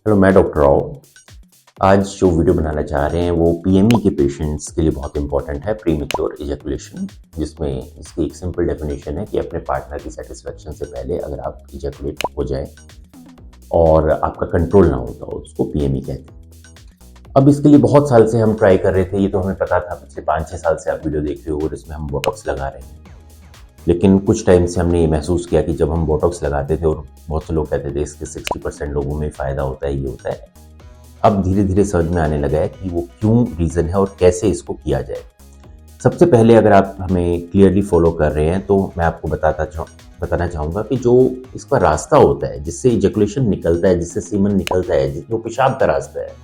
Hello, मैं doctor Rao. आज जो वीडियो बनाना चाह रहे हैं वो पीएमई के पेशेंट्स के लिए बहुत इंपॉर्टेंट है, प्रीमेच्योर इजैकुलेशन, जिसमें इसकी एक सिंपल डेफिनेशन है कि अपने पार्टनर की सेटिस्फेक्शन से पहले अगर आप इजैकुलेट हो जाए और आपका कंट्रोल ना होता हो, उसको पीएमई कहते हैं। अब इसके लिए बहुत साल से हम ट्राई कर रहे थे, ये तो हमें पता था, पिछले 5-6 साल से आप वीडियो देख रहे हो और इसमें हम बोटॉक्स लगा रहे हैं। लेकिन कुछ टाइम से हमने ये महसूस किया कि जब हम बोटॉक्स लगाते थे और बहुत से लोग कहते थे इसके 60% लोगों में फ़ायदा होता है, ये होता है, अब धीरे धीरे समझ में आने लगा है कि वो क्यों रीज़न है और कैसे इसको किया जाए। सबसे पहले अगर आप हमें क्लियरली फॉलो कर रहे हैं तो मैं आपको बताना चाहूँगा कि जो इसका रास्ता होता है जिससे इजैकुलेशन निकलता है, जिससे सीमन निकलता है, जो पेशाब का रास्ता है,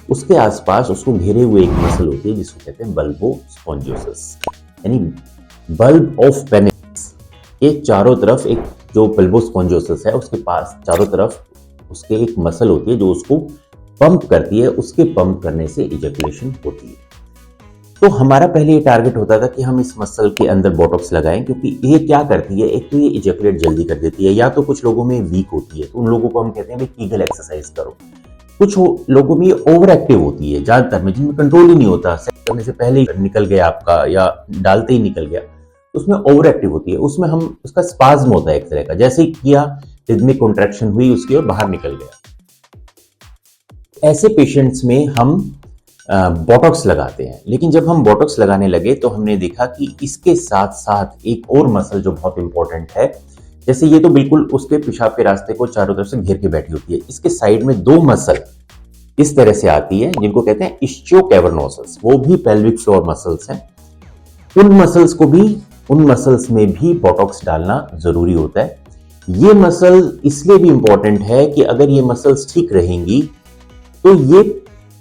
उसके आसपास उसको घेरे हुए एक मसल होती है जिसको कहते हैं बल्बो स्पॉन्जियोसिस, यानी बल्ब ऑफ पेनिस के चारों तरफ एक जो बल्बो स्पॉन्जियोसिस है उसके पास चारों तरफ उसके एक मसल होती है जो उसको पंप करती है, उसके पंप करने से इजैकुलेशन होती है। तो हमारा पहले ये टारगेट होता था कि हम इस मसल के अंदर बोटॉक्स लगाएं, क्योंकि ये क्या करती है, एक तो ये इजैकुलेट जल्दी कर देती है, या तो कुछ लोगों में वीक होती है तो उन लोगों को हम कहते हैं भाई कीगल एक्सरसाइज करो। कुछ लोगों में ये ओवर एक्टिव होती है, ज्यादातर में जिनमें कंट्रोल ही नहीं होता, सेक्स करने से पहले ही निकल गया आपका या डालते ही निकल गया, उसमें ओवर एक्टिव होती है। उसमें हम उसका स्पाज्म होता है एक तरह का, जैसे ही किया रिदमिक कॉन्ट्रैक्शन हुई उसकी और बाहर निकल गया। ऐसे पेशेंट्स में हम बोटॉक्स लगाते हैं। लेकिन जब हम बोटॉक्स लगाने लगे तो हमने देखा कि इसके साथ साथ एक और मसल जो बहुत इंपॉर्टेंट है, जैसे ये तो बिल्कुल उसके पेशाब के रास्ते को चारों तरफ से घेर के बैठी होती है, इसके साइड में दो मसल इस तरह से आती है जिनको कहते हैं इस्चियोकैवर्नोसस, वो भी पेल्विक फ्लोर मसल्स हैं। उन मसल्स में भी बोटॉक्स डालना जरूरी होता है। ये मसल इसलिए भी इंपॉर्टेंट है कि अगर ये मसल्स ठीक रहेंगी तो ये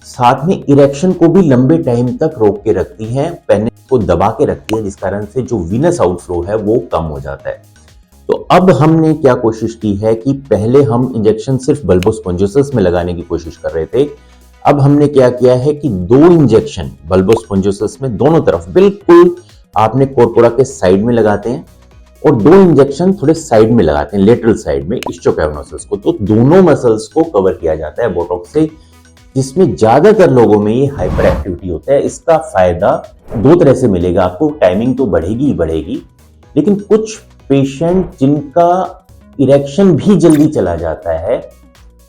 साथ में इरेक्शन को भी लंबे टाइम तक रोक के रखती हैं, पेनिस को दबा के रखती है, जिस कारण से जो वीनस आउटफ्लो है वो कम हो जाता है। तो अब हमने क्या कोशिश की है कि पहले हम इंजेक्शन सिर्फ बल्बो स्पॉन्जियोसिस में लगाने की कोशिश कर रहे थे। अब हमने क्या किया है कि 2 इंजेक्शन बल्बो स्पॉन्जियोसिस में दोनों तरफ बिल्कुल आपने कोरपोरा के साइड में लगाते हैं और 2 इंजेक्शन थोड़े साइड में लगाते हैं, लेटरल साइड में इस्चियोकैवर्नोसस को। तो दोनों मसल्स को कवर किया जाता है बोटॉक्स से, जिसमें ज्यादातर लोगों में ये हाइपर एक्टिविटी होता है। इसका फायदा 2 तरह से मिलेगा आपको, टाइमिंग तो बढ़ेगी ही बढ़ेगी, लेकिन कुछ पेशेंट जिनका इरेक्शन भी जल्दी चला जाता है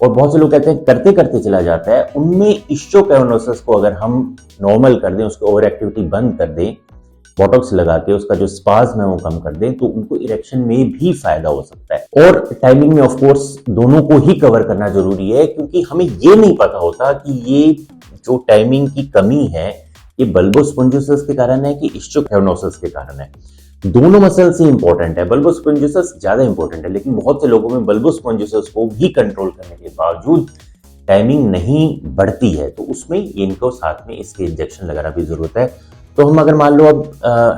और बहुत से लोग कहते हैं करते करते चला जाता है, उनमें इस्चियोकैवर्नोसस को अगर हम नॉर्मल कर दें, उसकी ओवर एक्टिविटी बंद कर दें, बोटॉक्स लगा के उसका जो स्पाज्म है वो कम कर दें, तो उनको इरेक्शन में भी फायदा हो सकता है। और टाइमिंग में ऑफ कोर्स दोनों को ही कवर करना जरूरी है, क्योंकि हमें ये नहीं पता होता कि ये जो टाइमिंग की कमी है ये बल्बो स्पॉन्जियोसिस के कारण है कि इस्चियोकैवर्नोसस के कारण है। दोनों मसल से इंपॉर्टेंट है, बल्बो स्पॉन्जियोसिस ज्यादा इंपॉर्टेंट है, लेकिन बहुत से लोगों में बल्बो स्पॉन्जियोसिस को भी कंट्रोल करने के बावजूद टाइमिंग नहीं बढ़ती है, तो उसमें इनको साथ में इसके इंजेक्शन लगाना भी जरूरत है। तो हम अगर मान लो अब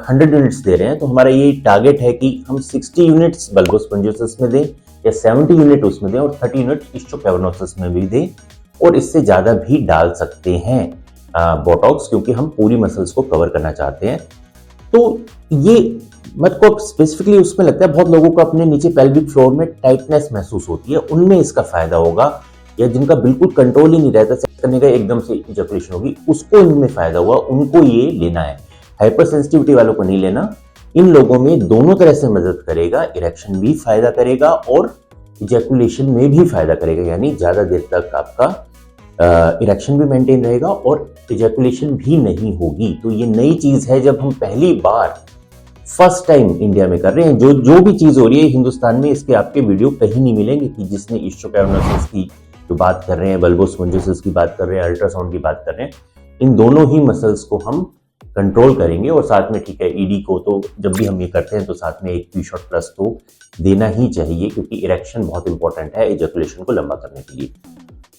100 यूनिट्स दे रहे हैं तो हमारा ये टारगेट है कि हम 60 यूनिट्स बल्बो स्पॉन्जियोसिस में दें या 70 यूनिट उसमें दें और 30 यूनिट इस्चियोकैवर्नोसस में भी दें, और इससे ज्यादा भी डाल सकते हैं बोटॉक्स, क्योंकि हम पूरी मसल्स को कवर करना चाहते हैं। तो ये मत को स्पेसिफिकली उसमें लगता है बहुत लोगों को अपने नीचे पेल्विक फ्लोर में टाइटनेस महसूस होती है, उनमें इसका फायदा होगा, या जिनका बिल्कुल कंट्रोल ही नहीं रहता, सेक्स करने का एकदम से इजैकुलेशन होगी, उसको इनमें फायदा हुआ, उनको ये लेना है। हाइपर सेंसिटिविटी वालों को नहीं लेना। इन लोगों में दोनों तरह से मदद करेगा, इरेक्शन भी फायदा करेगा और इजैकुलेशन में भी फायदा करेगा, यानी ज्यादा देर तक आपका इरेक्शन भी मेंटेन रहेगा और इजैकुलेशन भी नहीं होगी। तो ये नई चीज है, जब हम पहली बार फर्स्ट टाइम इंडिया में कर रहे हैं। जो भी चीज हो रही है हिंदुस्तान में, इसके आपके वीडियो कहीं नहीं मिलेंगे कि जिसने इस्चियोकैवर्नोसस की जो बात कर रहे हैं, बल्बो स्पॉन्जियोसिस की बात कर रहे हैं, अल्ट्रासाउंड की बात कर रहे हैं। इन दोनों ही मसल्स को हम कंट्रोल करेंगे और साथ में ठीक है ईडी को तो जब भी हम ये करते हैं तो साथ में एक पी-शॉट प्लस तो देना ही चाहिए, क्योंकि इरेक्शन बहुत इंपॉर्टेंट है इजैकुलेशन को लंबा करने के लिए।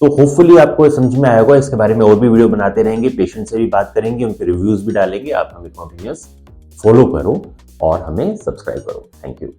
तो होपफुली आपको समझ में आया होगा। इसके बारे में और भी वीडियो बनाते रहेंगे, पेशेंट से भी बात करेंगे, उनके रिव्यूज भी डालेंगे। आप हमें कंटिन्यूअस फॉलो करो और हमें सब्सक्राइब करो। Thank you.